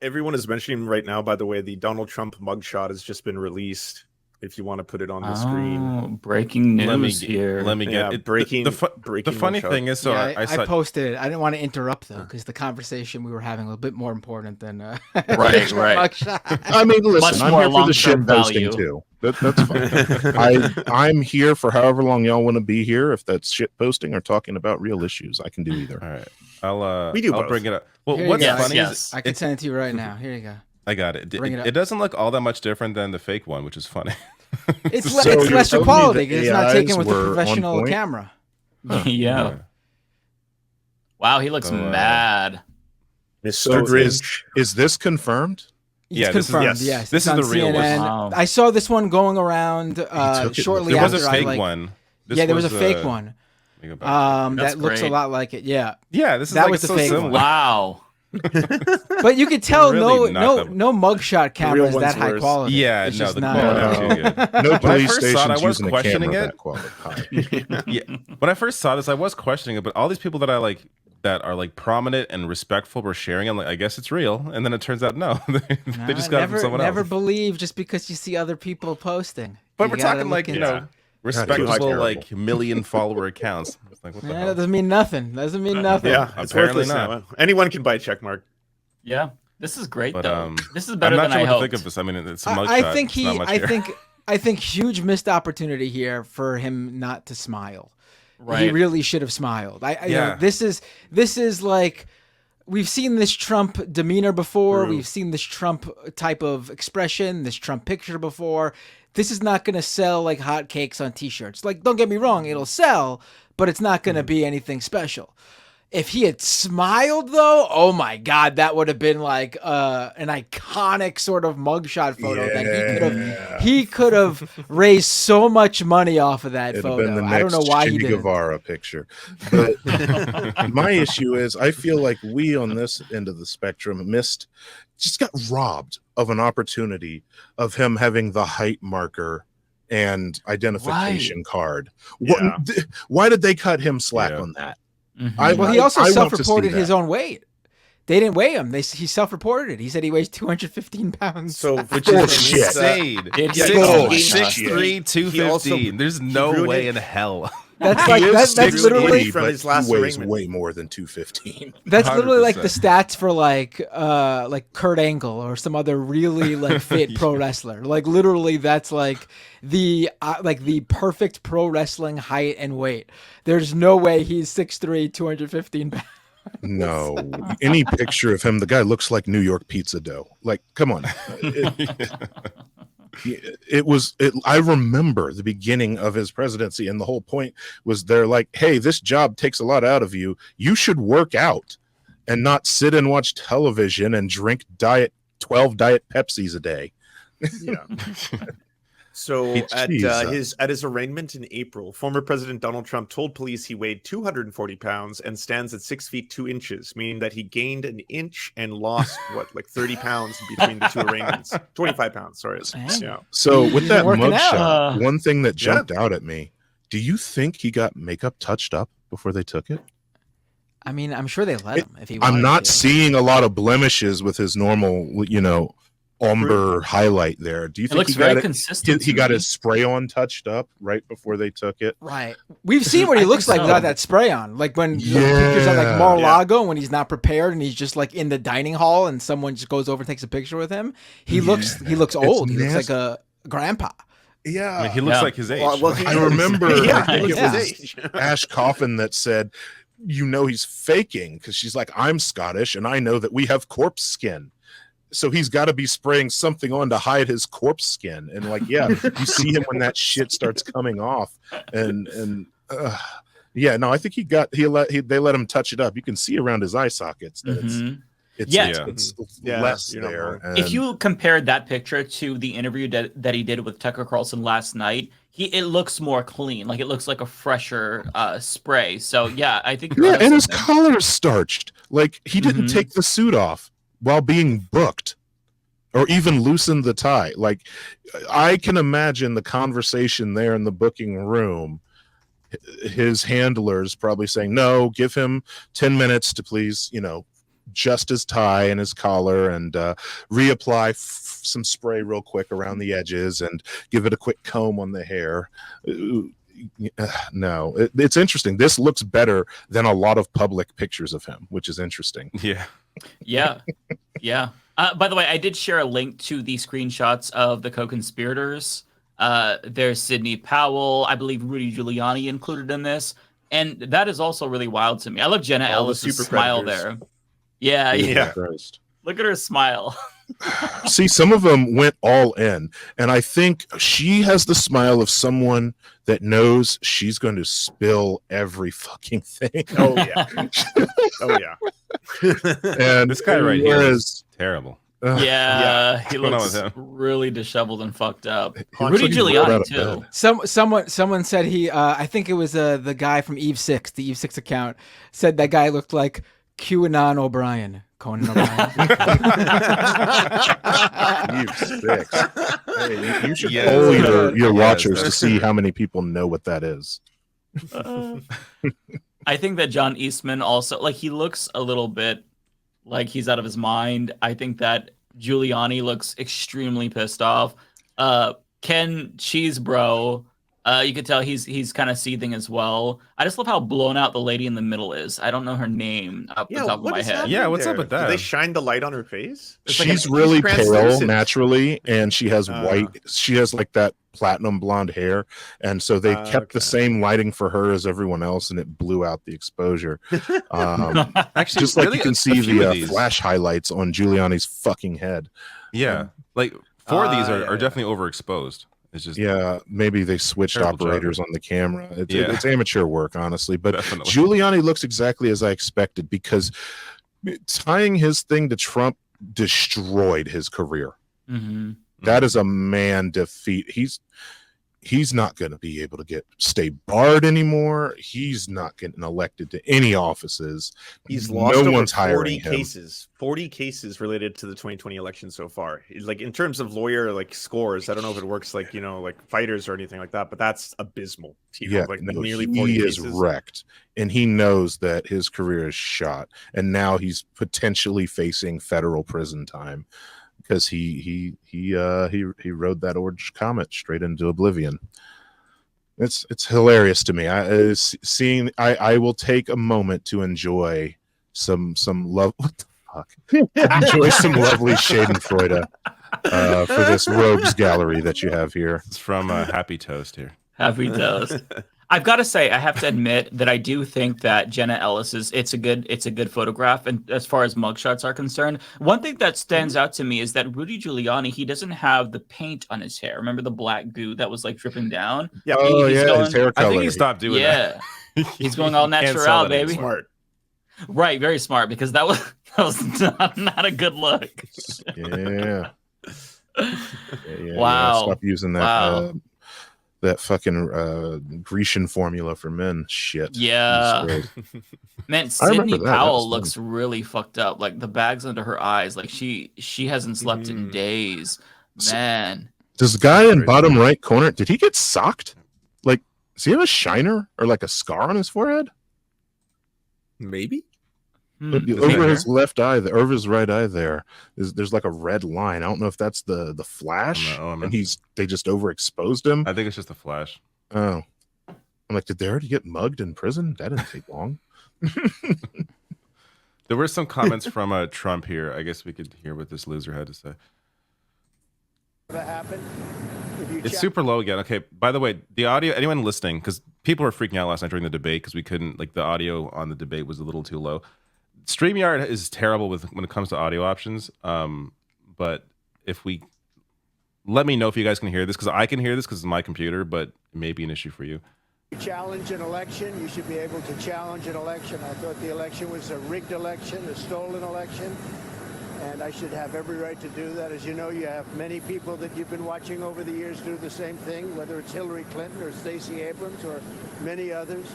Everyone is mentioning right now, by the way, the Donald Trump mugshot has just been released. If you want to put it on the screen. Breaking news here. Let me get it. Breaking. The funny mugshot. thing is, I posted it. I didn't want to interrupt though, because the conversation we were having was a bit more important than right. mugshot. I mean, listen, Much I'm more here for the shit value. posting too. That's fine. I'm here for however long y'all want to be here. If that's shit posting or talking about real issues, I can do either. All right, We do I'll both. bring it up. Well, Here what's you go. funny Yes. is I can send it to you right now. Here you go. I got it. Bring it up. It doesn't look all that much different than the fake one, which is funny. It's So it's you're lesser telling me quality the because it's not taken AIs with a were on professional point? camera. Yeah. Wow, he looks mad. Mr. Grinch. Is this confirmed? It's Yeah, this is- confirmed. yes. Yes, This it's is on the real one. CNN. Wow. I saw this one going around took it. shortly There was after a fake I one. This yeah, there was a was, fake one. let me go back. That's That looks a great. lot like it. Yeah, Yeah, this is that like was the so fake similar. one. Wow. but you could tell Really not no mugshot camera is one's that high worse. quality. Yeah, It's no, just the not. quality too good. No When I police first stations saw it, I was using a questioning camera it. that quality. Yeah, when I first saw this, I was questioning it, but all these people that I like that are like prominent and respectful were sharing. I'm like, I guess it's real, and then it turns out no, they just got it from someone never else. believe just because you see other people posting. But You we're gotta talking look like into you it. know respectable terrible. like million follower accounts. It's like what the Yeah, hell? that doesn't mean nothing. Doesn't mean nothing. Yeah, it's Apparently worthless not. now. Anyone can buy a check mark. Yeah. This is great But though. This is better I'm not than sure I what hoped. to think of this. I mean, it's a mugshot. I think It's not much here. I think huge missed opportunity here for him not to smile. Right. He really should have smiled. You know, Yeah. this is like we've seen this Trump demeanor before. True. We've seen this Trump type of expression, this Trump picture before. This is not going to sell like hotcakes on T-shirts. Like, don't get me wrong, it'll sell, but it's not going to be anything special. If he had smiled, though, oh my God, that would have been like an iconic sort of mugshot photo. That he could have raised so much money off of that It'd have photo. been the I don't know next why Che he didn't. Guevara picture. But my issue is, I feel like we on this end of the spectrum just got robbed of an opportunity of him having the height marker and identification card. Yeah. Why did they cut him slack Yeah. on that? Mhm. Well, he also I want to self-reported see his that. own weight. They didn't weigh him. He self-reported it. He said he weighs 215 pounds. So Which Bullshit. is insane. It's Yeah, bullshit. 6'3", 215. There's no ruined way it. in hell. that's He like is that's 6'3", literally from but his last he weighs arraignment. way more than 215. that's literally like the 100%. stats for like Kurt Angle or some other really like fit pro wrestler. Like literally that's like the perfect pro wrestling height and weight. There's no way he's 6'3", 215 pounds. No, any picture of him, the guy looks like New York pizza dough. Like, come on. I remember the beginning of his presidency, and the whole point was they're like, hey, this job takes a lot out of you. You should work out and not sit and watch television and drink 12 Diet Pepsis a day. Yeah. So at his arraignment in April, former President Donald Trump told police he weighed 240 pounds and stands at 6 feet 2 inches, meaning that he gained an inch and lost like 30 pounds between the two arraignments. 25 pounds, sorry. Dang. Yeah. So He's with that working out. mugshot, one thing that jumped out at me, do you think he got makeup touched up before they took it? I mean, I'm sure they let him if he wanted I'm not to. seeing a lot of blemishes with his normal, umber highlight there. Do you It think looks he very got consistent. he to got me. his spray on touched up right before they took it? Right. We've seen what he I looks think like so. without that spray on. Like when the Yeah. pictures on like Yeah. Mar-a-Lago when he's not prepared and he's just like in the dining hall and someone just goes over and takes a picture with him. He looks old. He looks like a grandpa. Yeah. I mean, he looks Yeah. like his age. Well, he I is. remember Yeah, I think he it looks was his age. Ash Coffin that said, he's faking, because she's like, I'm Scottish and I know that we have corpse skin. So he's got to be spraying something on to hide his corpse skin. And like, yeah, you see him when that shit starts coming off. And yeah, no, I think they let him touch it up. You can see around his eye sockets that Mhm. it's Yeah. less you don't there. know. If you compared that picture to the interview that he did with Tucker Carlson last night, it looks more clean. Like it looks like a fresher spray. So yeah, I think you're yeah, honest and his with him. collar is starched. Like he didn't Mhm. take the suit off while being booked or even loosen the tie. Like I can imagine the conversation there in the booking room, his handlers probably saying, no, give him 10 minutes to please, adjust his tie and his collar and reapply some spray real quick around the edges and give it a quick comb on the hair. No, it's interesting. This looks better than a lot of public pictures of him, which is interesting. Yeah. By the way, I did share a link to the screenshots of the co-conspirators. There's Sidney Powell, I believe Rudy Giuliani included in this, and that is also really wild to me. I love Jenna Ellis's smile there. Yeah. Christ. Look at her smile. See, some of them went all in, and I think she has the smile of someone that knows she's going to spill every fucking thing. Oh yeah. And this guy right here is terrible. He looks really disheveled and fucked up. Rudy Giuliani too. Someone said he. I think it was the guy from Eve 6, the Eve 6 account, said that guy looked like QAnon O'Brien. Conan O'Brien. Eve 6. Hey, you should poll your watchers to see how many people know what that is. I think that John Eastman also, like, he looks a little bit like he's out of his mind. I think that Giuliani looks extremely pissed off. Ken Cheesebro, you could tell he's kind of seething as well. I just love how blown out the lady in the middle is. I don't know her name off the top of my head. Yeah, what's up with that? Did they shine the light on her face? She's really pale naturally, and she has white. She has like that platinum blonde hair, and so they kept the same lighting for her as everyone else, and it blew out the exposure. Actually, just like you can see the flash highlights on Giuliani's fucking head. Yeah, like 4 of these are definitely overexposed. It's just maybe they switched operators on the camera. It's amateur work, honestly. But Definitely. Giuliani looks exactly as I expected, because tying his thing to Trump destroyed his career. Mm-hmm. That is a man defeat. He's not going to be able to stay barred anymore. He's not getting elected to any offices. He's lost over one's 40 hiring him. 40 cases related to the 2020 election so far. Like, in terms of lawyer scores, I don't know if it works like fighters or anything like that, but that's abysmal. Nearly 40 he is cases. wrecked, and he knows that his career is shot, and now he's potentially facing federal prison time. Because he rode that orange comet straight into oblivion. It's hilarious to me. I will take a moment to enjoy some love. What the fuck? Enjoy some lovely Schadenfreude for this rogues gallery that you have here. It's from Happy Toast here. Happy Toast. I've got to say, I have to admit that I do think that Jenna Ellis's it's a good photograph, and as far as mugshots are concerned, one thing that stands out to me is that Rudy Giuliani, he doesn't have the paint on his hair. Remember the black goo that was dripping down? Yeah. His hair color. I think he stopped doing that. He's going all natural, baby. Smart. Right, very smart, because that was not a good look. Yeah. Wow. Stop using that. Wow. That fucking Grecian formula for men shit. Yeah. Man, Sidney Powell looks really fucked up. Like, the bags under her eyes. Like, she hasn't slept in days. Man. Does the guy in bottom right corner, did he get socked? Like, does he have a shiner or like a scar on his forehead? Maybe. Over his left eye, over his right eye, there's like a red line. I don't know if that's the flash, and they just overexposed him. I think it's just a flash. Oh, I'm like, did they already get mugged in prison? That didn't take long. There were some comments from Trump here. I guess we could hear what this loser had to say. It's super low again. Okay, by the way, the audio, anyone listening, because people were freaking out last night during the debate because we couldn't, the audio on the debate was a little too low. StreamYard is terrible when it comes to audio options. But let me know if you guys can hear this, because I can hear this because it's my computer, but it may be an issue for you. Challenge an election. You should be able to challenge an election. I thought the election was a rigged election, a stolen election, and I should have every right to do that. As you know, you have many people that you've been watching over the years do the same thing, whether it's Hillary Clinton or Stacey Abrams or many others.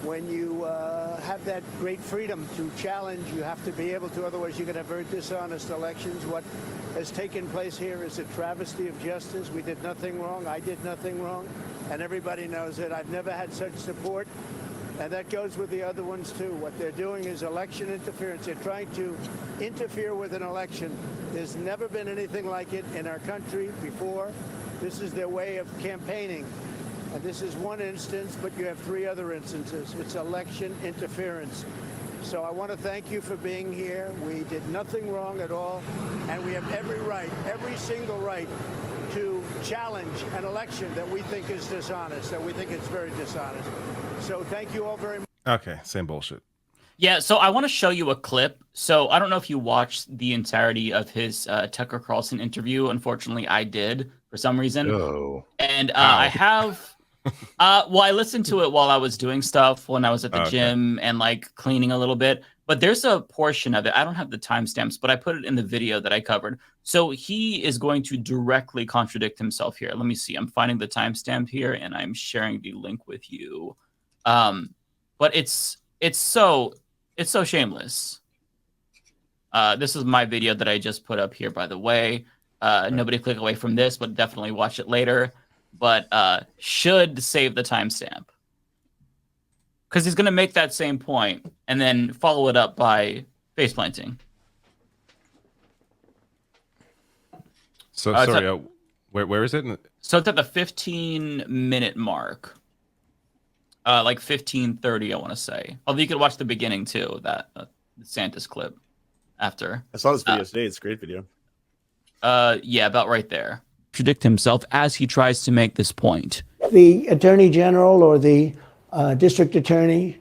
When you have that great freedom to challenge, you have to be able to, otherwise you're going to have very dishonest elections. What has taken place here is a travesty of justice. We did nothing wrong. I did nothing wrong. And everybody knows it. I've never had such support And that goes with the other ones, too. What they're doing is election interference. They're trying to interfere with an election. There's never been anything like it in our country before. This is their way of campaigning. And this is one instance, but you have 3 other instances. It's election interference. So I want to thank you for being here. We did nothing wrong at all. And we have every right, every single right, to challenge an election that we think is dishonest, that we think it's very dishonest. So thank you all very much. Okay, same bullshit. Yeah, so I want to show you a clip. So I don't know if you watched the entirety of his Tucker Carlson interview. Unfortunately, I did for some reason. Oh. And I have... well, I listened to it while I was doing stuff, when I was at the gym and like cleaning a little bit. But there's a portion of it. I don't have the timestamps, but I put it in the video that I covered. So he is going to directly contradict himself here. Let me see. I'm finding the timestamp here, and I'm sharing the link with you. But it's so shameless. This is my video that I just put up here, by the way. Nobody click away from this, but definitely watch it later. But should save the timestamp, because he's going to make that same point and then follow it up by face planting. So sorry, where is it? So it's at the 15-minute mark, like 15:30, I want to say. Although you could watch the beginning too, that DeSantis clip after. I saw this video today. It's a great video. Yeah, about right there. Contradict himself as he tries to make this point. The Attorney General or the District Attorney,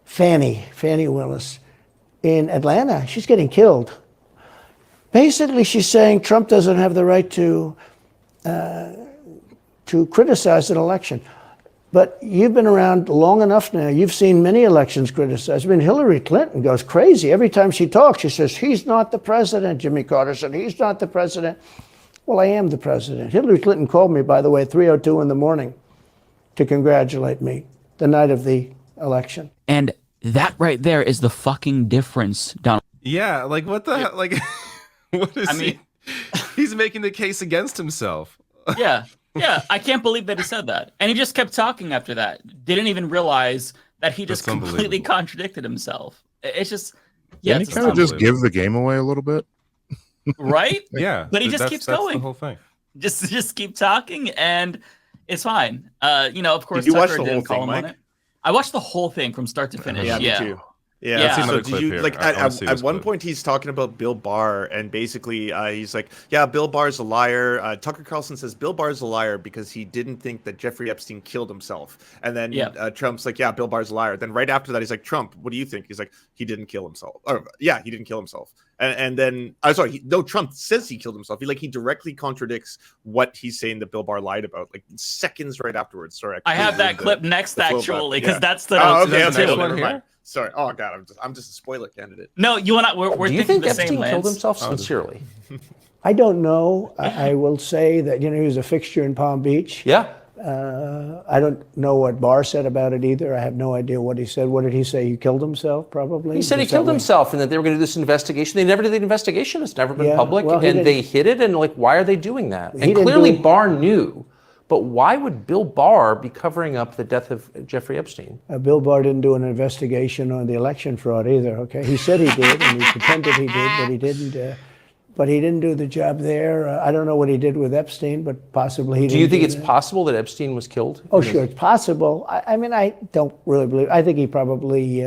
Fannie Willis, in Atlanta, she's getting killed. Basically, she's saying Trump doesn't have the right to criticize an election. But you've been around long enough now. You've seen many elections criticized. I mean, Hillary Clinton goes crazy. Every time she talks, she says, he's not the president. Jimmy Carter said, he's not the president. Well, I am the president. Hillary Clinton called me, by the way, at 3:02 in the morning to congratulate me the night of the election. And that right there is the fucking difference, Donald. Yeah, like what the hell? Like, what is he? He's making the case against himself. Yeah, I can't believe that he said that. And he just kept talking after that. Didn't even realize that he just completely contradicted himself. It's just, yeah. Didn't he kind of just give the game away a little bit? Right? Yeah. But he just keeps going. That's the whole thing. Just keep talking, and it's fine. Of course, Did you watch Tucker the whole didn't call thing, him on Mike? it. I watched the whole thing from start to finish. Yeah, me too. Yeah. Yeah. Let's see So another did clip you here. like I wanna see at this one clip. point he's talking about Bill Barr, and basically he's like, yeah, Bill Barr's a liar. Tucker Carlson says Bill Barr's a liar because he didn't think that Jeffrey Epstein killed himself. And then Trump's like, yeah, Bill Barr's a liar. Then right after that, he's like, Trump, what do you think? He's like, he didn't kill himself. Or yeah, he didn't kill himself. And then Trump says he killed himself. He directly contradicts what he's saying that Bill Barr lied about, like seconds right afterwards. Sorry, I have that clip next actually, because that's the next one here. Sorry. Oh god, I'm just a spoiler candidate. No, you and I, we're Do you thinking think the same, Epstein killed Lance. himself sincerely? I don't know. I will say that, he was a fixture in Palm Beach. Yeah. I don't know what Barr said about it either. I have no idea what he said. What did he say? He killed himself, probably? He said he killed himself and that they were going to do this investigation. They never did the investigation. It's never been public. Well, and they hid it. And why are they doing that? And clearly Barr knew. But why would Bill Barr be covering up the death of Jeffrey Epstein? Bill Barr didn't do an investigation on the election fraud either, okay? He said he did, and he pretended he did, but he didn't. But he didn't do the job there. I don't know what he did with Epstein, but possibly he didn't. Do you think it's possible that Epstein was killed? Oh, sure, it's possible. I mean, I don't really believe. I think he probably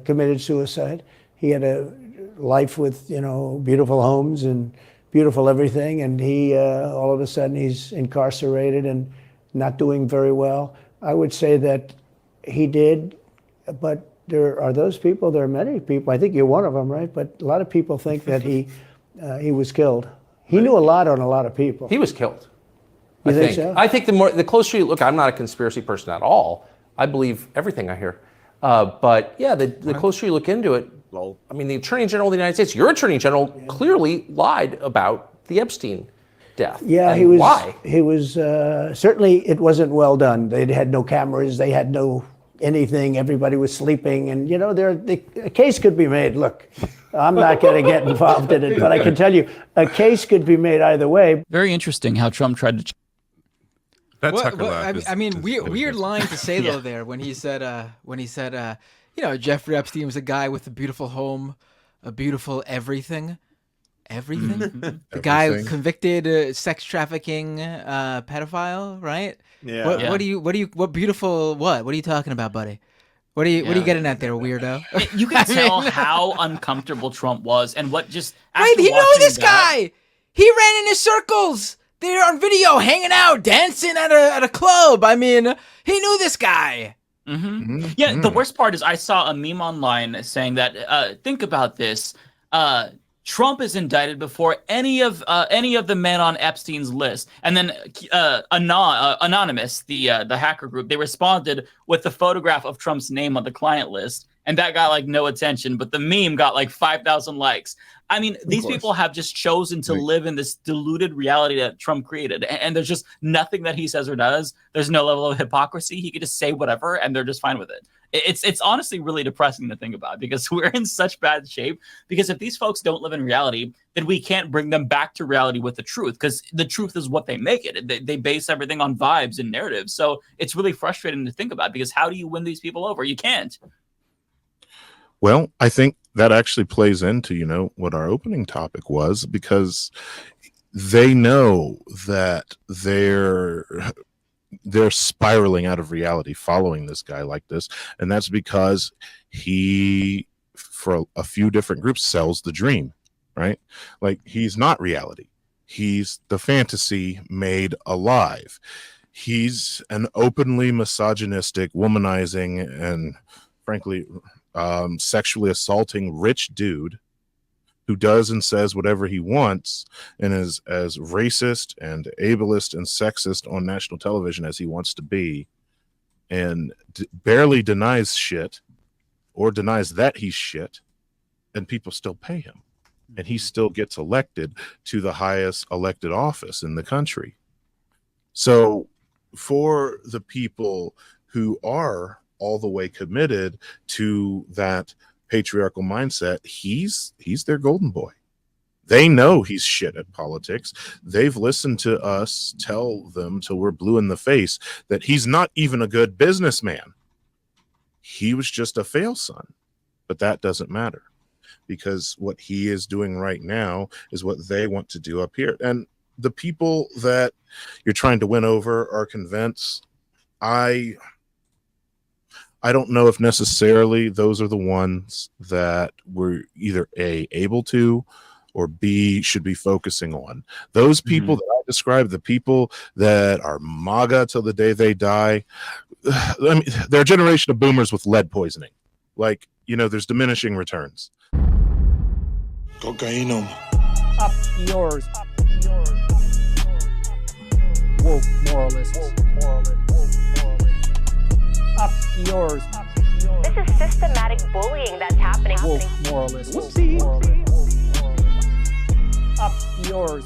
committed suicide. He had a life with, beautiful homes and beautiful everything, and he all of a sudden he's incarcerated and not doing very well. I would say that he did, but there are those people. There are many people. I think you're one of them, right? But a lot of people think that he was killed. He knew a lot on a lot of people. He was killed. You think so? I think the closer you look, I'm not a conspiracy person at all. I believe everything I hear. But yeah, the closer you look into it, I mean, the Attorney General of the United States, your Attorney General, clearly lied about the Epstein death. Yeah, and he was. Why? He was certainly. It wasn't well done. They had no cameras. They had no anything. Everybody was sleeping, and a case could be made. Look, I'm not going to get involved in it, but I can tell you, a case could be made either way. Very interesting how Trump tried to. That Tucker laugh. I mean, weird line to say Yeah. though. There when he said, Jeffrey Epstein was a guy with a beautiful home, a beautiful everything. The guy Everything. convicted sex trafficking pedophile, right? Yeah. What are you talking about, buddy? What are you getting at there, weirdo? You can tell how uncomfortable Trump was, and what just Wait, after he knew watching this that- guy. He ran in his circles. They're on video, hanging out, dancing at a club. I mean, he knew this guy. Mm-hmm. Yeah, the worst part is I saw a meme online saying that think about this. Trump is indicted before any of the men on Epstein's list, and then Anonymous, the hacker group, they responded with the photograph of Trump's name on the client list, and that got like no attention, but the meme got like 5,000 likes. I mean, these people have just chosen to live in this deluded reality that Trump created, and there's just nothing that he says or does. There's no level of hypocrisy. He could just say whatever, and they're just fine with it. It's honestly really depressing to think about, because we're in such bad shape. Because if these folks don't live in reality, then we can't bring them back to reality with the truth, because the truth is what they make it. They base everything on vibes and narratives. So it's really frustrating to think about, because how do you win these people over? You can't. Well, I think that actually plays into, what our opening topic was, because they know that they're spiraling out of reality following this guy like this. And that's because he, for a few different groups, sells the dream, right? Like, he's not reality. He's the fantasy made alive. He's an openly misogynistic, womanizing, and frankly, sexually assaulting rich dude who does and says whatever he wants, and is as racist and ableist and sexist on national television as he wants to be, and barely denies shit or denies that he's shit, and people still pay him, and he still gets elected to the highest elected office in the country. So for the people who are all the way committed to that patriarchal mindset, he's their golden boy. They know he's shit at politics. They've listened to us tell them till we're blue in the face that he's not even a good businessman. He was just a fail son. But that doesn't matter, because what he is doing right now is what they want to do up here. And the people that you're trying to win over are convinced. I don't know if necessarily those are the ones that we're either A, able to, or B, should be focusing on. Those people that I described, the people that are MAGA till the day they die, I mean, they're a generation of boomers with lead poisoning. Like, there's diminishing returns. Cocainum. Up yours. Woke moralists. Up yours. This is systematic bullying that's happening. Woke moralists. Up yours.